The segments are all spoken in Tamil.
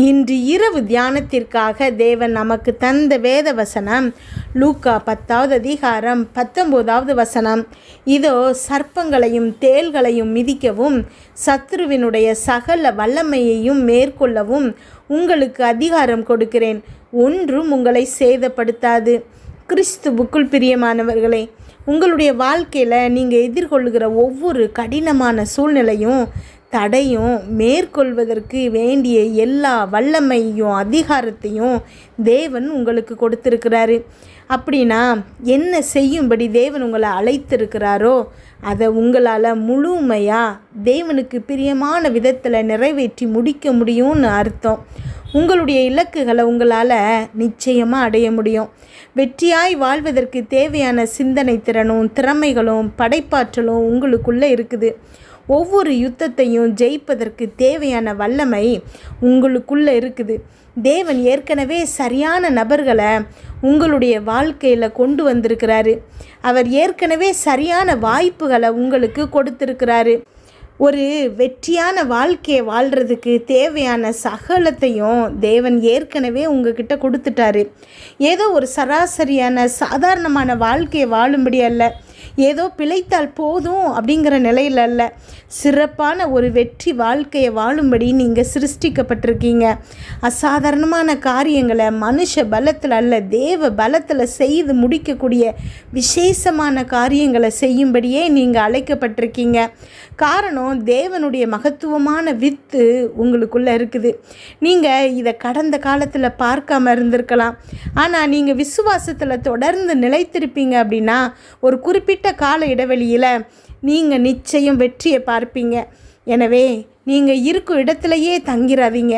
இன்று இரவு தியானத்திற்காக தேவன் நமக்கு தந்த வேத வசனம் லூக்கா 10வது அதிகாரம் 19வது வசனம். இதோ சர்ப்பங்களையும் தேள்களையும் மிதிக்கவும் சத்துருவினுடைய சகல வல்லமையையும் மேற்கொள்ளவும் உங்களுக்கு அதிகாரம் கொடுக்கிறேன், ஒன்றும் உங்களை சேதப்படுத்தாது. கிறிஸ்துவுக்குள் பிரியமானவர்களே, உங்களுடைய வாழ்க்கையில் நீங்கள் எதிர்கொள்ளுகிற ஒவ்வொரு கடினமான சூழ்நிலையும் தடையும் மேற்கொள்வதற்கு வேண்டிய எல்லா வல்லமையும் அதிகாரத்தையும் தேவன் உங்களுக்கு கொடுத்துருக்கிறாரு. அப்படின்னா என்ன செய்யும்படி தேவன் உங்களை அழைத்திருக்கிறாரோ அதை உங்களால் முழுமையாக தேவனுக்கு பிரியமான விதத்தில் நிறைவேற்றி முடிக்க முடியும்னு அர்த்தம். உங்களுடைய இலக்குகளை உங்களால் நிச்சயமாக அடைய முடியும். வெற்றியாய் வாழ்வதற்கு தேவையான சிந்தனை திறனும் திறமைகளும் படைப்பாற்றலும் உங்களுக்குள்ளே இருக்குது. ஒவ்வொரு யுத்தத்தையும் ஜெயிப்பதற்கு தேவையான வல்லமை உங்களுக்குள்ளே இருக்குது. தேவன் ஏற்கனவே சரியான நபர்களை உங்களுடைய வாழ்க்கையில் கொண்டு வந்திருக்கிறாரு. அவர் ஏற்கனவே சரியான வாய்ப்புகளை உங்களுக்கு கொடுத்துருக்கிறாரு. ஒரு வெற்றியான வாழ்க்கையை வாழ்கிறதுக்கு தேவையான சகலத்தையும் தேவன் ஏற்கனவே உங்ககிட்ட கொடுத்துட்டாரு. ஏதோ ஒரு சராசரியான சாதாரணமான வாழ்க்கையை வாழும்படி அல்ல, ஏதோ பிழைத்தால் போதும் அப்படிங்கிற நிலையில் அல்ல, சிறப்பான ஒரு வெற்றி வாழ்க்கையை வாழும்படி நீங்கள் சிருஷ்டிக்கப்பட்டிருக்கீங்க. அசாதாரணமான காரியங்களை மனுஷ பலத்தில் அல்ல, தேவ பலத்தில் செய்து முடிக்கக்கூடிய விசேஷமான காரியங்களை செய்யும்படியே நீங்கள் அழைக்கப்பட்டிருக்கீங்க. காரணம், தேவனுடைய மகத்துவமான வித்து உங்களுக்குள்ளே இருக்குது. நீங்கள் இதை கடந்த காலத்தில் பார்க்காம இருந்திருக்கலாம், ஆனால் நீங்கள் விசுவாசத்தில் தொடர்ந்து நிலைத்திருப்பீங்க அப்படின்னா ஒரு குறிப்பிட்ட கால இடைவெளியில் நீங்கள் நிச்சயம் வெற்றியை பார்ப்பீங்க. எனவே நீங்கள் இருக்கும் இடத்துலையே தங்கிடாதீங்க.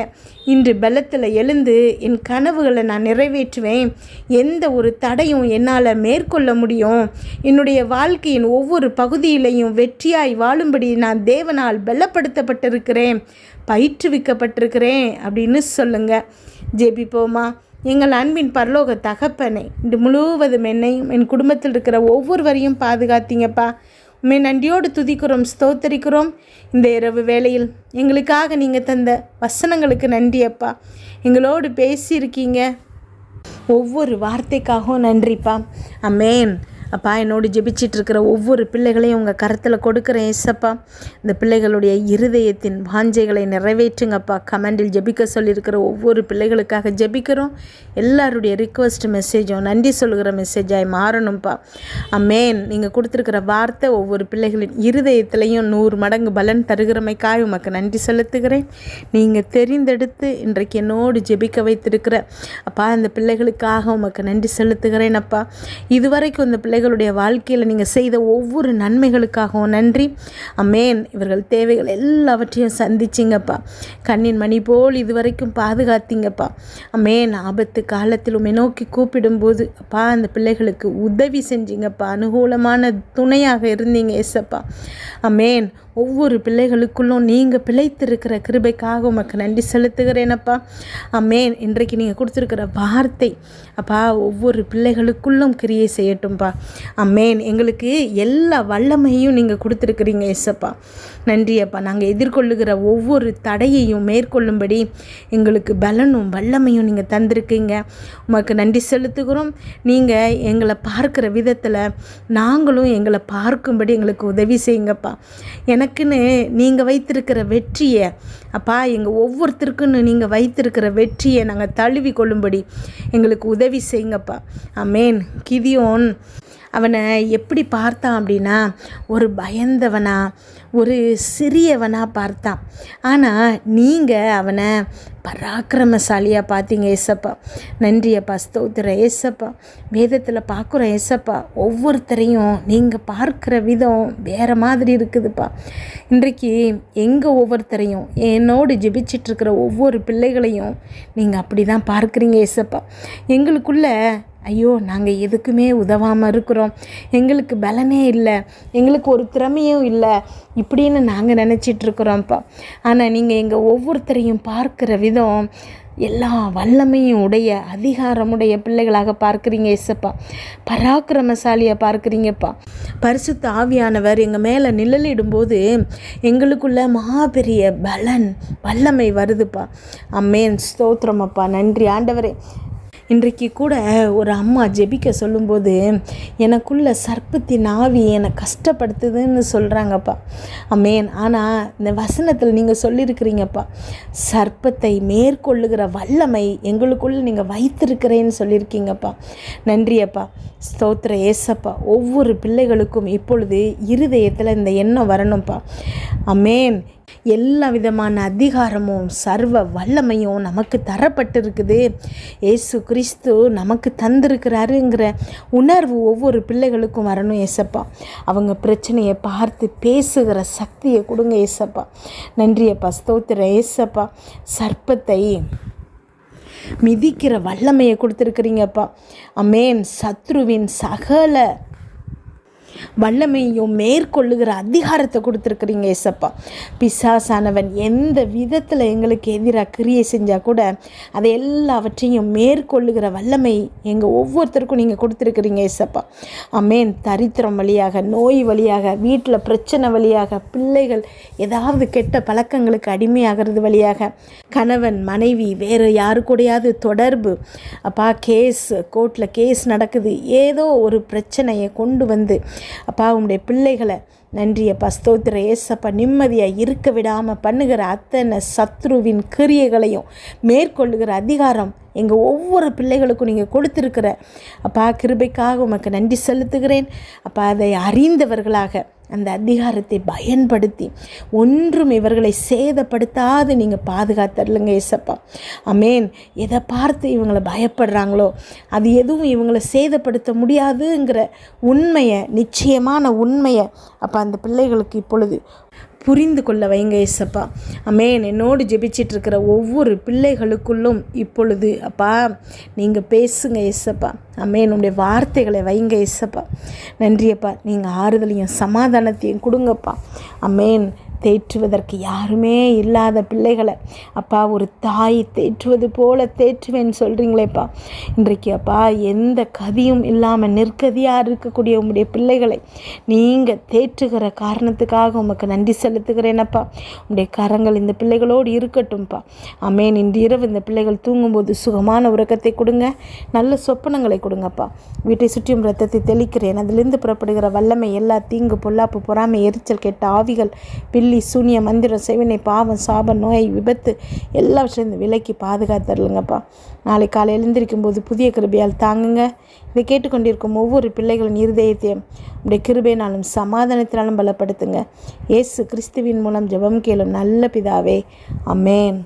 இன்று பலத்தில் எழுந்து என் கனவுகளை நான் நிறைவேற்றுவேன், எந்த ஒரு தடையும் என்னால் மேற்கொள்ள முடியும், என்னுடைய வாழ்க்கையின் ஒவ்வொரு பகுதியிலையும் வெற்றியாய் வாழும்படி நான் தேவனால் பலப்படுத்தப்பட்டிருக்கிறேன், பயிற்றுவிக்கப்பட்டிருக்கிறேன் அப்படின்னு சொல்லுங்கள். ஜெபிப்போமா. எங்கள் அன்பின் பரலோக தகப்பனே, இன்று முழுவதும் என்னையும் என் குடும்பத்தில் இருக்கிற ஒவ்வொருவரையும் பாதுகாத்தீங்கப்பா. உண்மை நன்றியோடு துதிக்கிறோம், ஸ்தோத்தரிக்கிறோம். இந்த இரவு வேளையில் எங்களுக்காக நீங்கள் தந்த வசனங்களுக்கு நன்றி அப்பா. எங்களோடு பேசியிருக்கீங்க, ஒவ்வொரு வார்த்தைக்காகவும் நன்றிப்பா. ஆமென். அப்பா, என்னோடு ஜெபிச்சிட்ருக்கிற ஒவ்வொரு பிள்ளைகளையும் உங்கள் கரத்தில் கொடுக்குறேன் ஏசப்பா. இந்த பிள்ளைகளுடைய இருதயத்தின் வாஞ்சைகளை நிறைவேற்றுங்கப்பா. கமெண்டில் ஜெபிக்க சொல்லியிருக்கிற ஒவ்வொரு பிள்ளைகளுக்காக ஜெபிக்கிறோம். எல்லாருடைய ரிக்வஸ்ட் மெசேஜும் நன்றி சொல்கிற மெசேஜாய் மாறணும்ப்பா. ஆமென். நீங்கள் கொடுத்துருக்கிற வார்த்தை ஒவ்வொரு பிள்ளைகளின் இருதயத்திலையும் 100 மடங்கு பலன் தருகிறமைக்காக உமக்கு நன்றி செலுத்துகிறேன். நீங்கள் தெரிந்தெடுத்து இன்றைக்கு என்னோடு ஜெபிக்க வைத்திருக்கிற அப்பா இந்த பிள்ளைகளுக்காக உமக்கு நன்றி செலுத்துகிறேன் அப்பா. இதுவரைக்கும் இந்த பிள்ளைகளுடைய வாழ்க்கையில் நீங்கள் செய்த ஒவ்வொரு நன்மைகளுக்காகவும் நன்றி. ஆமென். இவர்கள் தேவைகள் எல்லாவற்றையும் சந்திச்சிங்கப்பா. கண்ணின் மணி போல் இதுவரைக்கும் பாதுகாத்தீங்கப்பா. ஆமென். ஆபத்து காலத்தில் உம்மை நோக்கி கூப்பிடும்போது அப்பா அந்த பிள்ளைகளுக்கு உதவி செஞ்சீங்கப்பா. அனுகூலமான துணையாக இருந்தீங்க ஏசப்பா. ஆமென். ஒவ்வொரு பிள்ளைகளுக்குள்ளும் நீங்கள் பிழைத்திருக்கிற கிருபைக்காக உமக்கு நன்றி செலுத்துகிறேனப்பா. ஆமென். இன்றைக்கு நீங்கள் கொடுத்துருக்கிற வார்த்தை அப்பா ஒவ்வொரு பிள்ளைகளுக்குள்ளும் கிரியை செய்யட்டும்பா. ஆமென். எங்களுக்கு எல்லா வல்லமையும் நீங்கள் கொடுத்துருக்குறீங்க ஏசப்பா. நன்றி அப்பா. நாங்கள் எதிர்கொள்ளுகிற ஒவ்வொரு தடையையும் மேற்கொள்ளும்படி எங்களுக்கு பலனும் வல்லமையும் நீங்கள் தந்திருக்கீங்க. உமக்கு நன்றி செலுத்துகிறோம். நீங்கள் எங்களை பார்க்குற விதத்தில் நாங்களும் எங்களை பார்க்கும்படி எங்களுக்கு உதவி செய்யுங்கப்பா. எனக்குன்னு நீங்கள் வைத்திருக்கிற வெற்றியை அப்பா எங்கள் ஒவ்வொருத்தருக்குன்னு நீங்கள் வைத்திருக்கிற வெற்றியை நாங்கள் தழுவி கொள்ளும்படி எங்களுக்கு உதவி செய்யுங்கப்பா. ஆமென். கிதியோன் அவனை எப்படி பார்த்தான் அப்படின்னா ஒரு பயந்தவனா ஒரு சிறியவனாக பார்த்தான். ஆனால் நீங்கள் அவனை பராக்கிரமசாலியாக பார்த்தீங்க ஏசப்பா. நன்றி அப்பா, ஸ்தோத்திர ஏசப்பா. வேதத்தில் பார்க்குறோம் ஏசப்பா, ஒவ்வொருத்தரையும் நீங்கள் பார்க்குற விதம் வேறு மாதிரி இருக்குதுப்பா. இன்றைக்கு எங்கள் ஒவ்வொருத்தரையும் என்னோடு ஜெபிச்சிட்ருக்கிற ஒவ்வொரு பிள்ளைகளையும் நீங்கள் அப்படி தான் பார்க்குறீங்க ஏசப்பா. எங்களுக்குள்ள ஐயோ நாங்கள் எதுக்குமே உதவாமல் இருக்கிறோம், எங்களுக்கு பலனே இல்லை, எங்களுக்கு ஒரு திறமையும் இல்லை இப்படின்னு நாங்கள் நினச்சிட்ருக்குறோம்ப்பா. ஆனால் நீங்கள் எங்கள் ஒவ்வொருத்தரையும் பார்க்குற விதம் எல்லா வல்லமையும் உடைய அதிகாரமுடைய பிள்ளைகளாக பார்க்குறீங்க ஏசப்பா. பராக்கிரமசாலியாக பார்க்குறீங்கப்பா. பரிசுத்த ஆவியானவர் எங்கள் மேலே நிழலிடும்போது எங்களுக்குள்ள மாபெரிய பலன் வல்லமை வருதுப்பா. அம்மேன், ஸ்தோத்திரமப்பா. நன்றி ஆண்டவரே. இன்றைக்கு கூட ஒரு அம்மா ஜெபிக்க சொல்லும்போது எனக்குள்ள சர்ப்பத்தின் ஆவி என்னை கஷ்டப்படுத்துதுன்னு சொல்கிறாங்கப்பா. அமேன். ஆனால் இந்த வசனத்தில் நீங்கள் சொல்லியிருக்கிறீங்கப்பா, சர்ப்பத்தை மேற்கொள்ளுகிற வல்லமை எங்களுக்குள்ளே நீங்கள் வைத்திருக்கிறேன்னு சொல்லியிருக்கீங்கப்பா. நன்றியப்பா, ஸ்தோத்திர ஏசப்பா. ஒவ்வொரு பிள்ளைகளுக்கும் இப்பொழுது இருதயத்தில் இந்த எண்ணம் வரணும்ப்பா. அமேன். எல்லா விதமான அதிகாரமும் சர்வ வல்லமையும் நமக்கு தரப்பட்டிருக்குது, ஏசு கிறிஸ்து நமக்கு தந்திருக்கிறாருங்கிற உணர்வு ஒவ்வொரு பிள்ளைகளுக்கும் வரணும் ஏசப்பா. அவங்க பிரச்சனையை பார்த்து பேசுகிற சக்தியை கொடுங்க ஏசப்பா. நன்றியப்பா, ஸ்தோத்திர ஏசப்பா. சர்ப்பத்தை மிதிக்கிற வல்லமையை கொடுத்துருக்குறீங்கப்பா. அமேன். சத்ருவின் சகல வல்லமையும் மேற்கொள்ளுகிற அதிகாரத்தை கொடுத்துருக்குறீங்க ஏசப்பா. பிசாசானவன் எந்த விதத்தில் எங்களுக்கு எதிராக கிரியை செஞ்சால் கூட அதை எல்லாவற்றையும் மேற்கொள்ளுகிற வல்லமை எங்கள் ஒவ்வொருத்தருக்கும் நீங்கள் கொடுத்துருக்குறீங்க ஏசப்பா. அமேன். தரித்திரம் வழியாக, நோய் வழியாக, வீட்டில் பிரச்சனை வழியாக, பிள்ளைகள் ஏதாவது கெட்ட பழக்கங்களுக்கு அடிமையாகிறது வழியாக, கணவன் மனைவி வேறு யாரு கூடயாவது தொடர்பு, அப்பா கேஸ், கோர்ட்டில் கேஸ் நடக்குது, ஏதோ ஒரு பிரச்சனையை கொண்டு வந்து அப்பா உம்முடைய பிள்ளைகளை நன்றியப்பா, ஸ்தோத்திர ஏசப்பா, நிம்மதியாக இருக்க விடாமல் பண்ணுகிற அத்தனை சத்ருவின் கிரியைகளையும் மேற்கொள்ளுகிற அதிகாரம் எங்கள் ஒவ்வொரு பிள்ளைகளுக்கும் நீங்கள் கொடுத்துருக்கிற அப்பா கிருபைக்காக உமக்கு நன்றி செலுத்துகிறேன் அப்பா. அதை அறிந்தவர்களாக அந்த அதிகாரத்தை பயன்படுத்தி ஒன்றும் இவர்களை சேதப்படுத்தாது நீங்கள் பாதுகாத்தரலுங்க ஏசப்பா. அமேன். எதை பார்த்து இவங்களை பயப்படுறாங்களோ அது எதுவும் இவங்களை சேதப்படுத்த முடியாதுங்கிற உண்மையை, நிச்சயமான உண்மையை அப்போ அந்த பிள்ளைகளுக்கு இப்பொழுது புரிந்து கொள்ள வைங்க ஏசப்பா. அமேன். என்னோடு ஜெபிச்சிட்ருக்கிற ஒவ்வொரு பிள்ளைகளுக்குள்ளும் இப்பொழுது அப்பா நீங்கள் பேசுங்க ஏசப்பா. அமேன். உடைய வார்த்தைகளை வைங்க ஏசப்பா. நன்றியப்பா. நீங்கள் ஆறுதலையும் சமாதானத்தையும் கொடுங்கப்பா. அமேன். தேற்றுவதற்கு யாருமே இல்லாத பிள்ளைகளை அப்பா ஒரு தாய் தேற்றுவது போல தேற்றுவேன்னு சொல்கிறீங்களேப்பா. இன்றைக்கு அப்பா எந்த கதியும் இல்லாமல் நிற்கதியாக இருக்கக்கூடிய உங்களுடைய பிள்ளைகளை நீங்கள் தேற்றுகிற காரணத்துக்காக உமக்கு நன்றி செலுத்துகிறேனப்பா. உங்களுடைய கரங்கள் இந்த பிள்ளைகளோடு இருக்கட்டும்ப்பா. அமேன். இன்று இரவு இந்த பிள்ளைகள் தூங்கும்போது சுகமான உறக்கத்தை கொடுங்க, நல்ல சொப்பனங்களை கொடுங்கப்பா. வீட்டை சுற்றியும் ரத்தத்தை தெளிக்கிறேன். அதிலிருந்து புறப்படுகிற வல்லமை எல்லா தீங்கு, பொல்லாப்பு, பொறாமை, எரிச்சல், கெட்ட ஆவிகள், பில்லி, சூனிய, மந்திரம், செவினை, பாவம், சாபம், நோய், விபத்து எல்லாவற்றையும் இந்த விலைக்கு பாதுகாத்தரலுங்கப்பா. நாளை காலை எழுந்திருக்கும் போது புதிய கிருபையால் தாங்குங்க. இதை கேட்டுக்கொண்டிருக்கும் ஒவ்வொரு பிள்ளைகளின் இருதயத்தையும் உடைய கிருபையினாலும் சமாதானத்தினாலும் பலப்படுத்துங்க. இயேசு கிறிஸ்துவின் மூலம் ஜெபம் கேளும் நல்ல பிதாவே. அமேன்.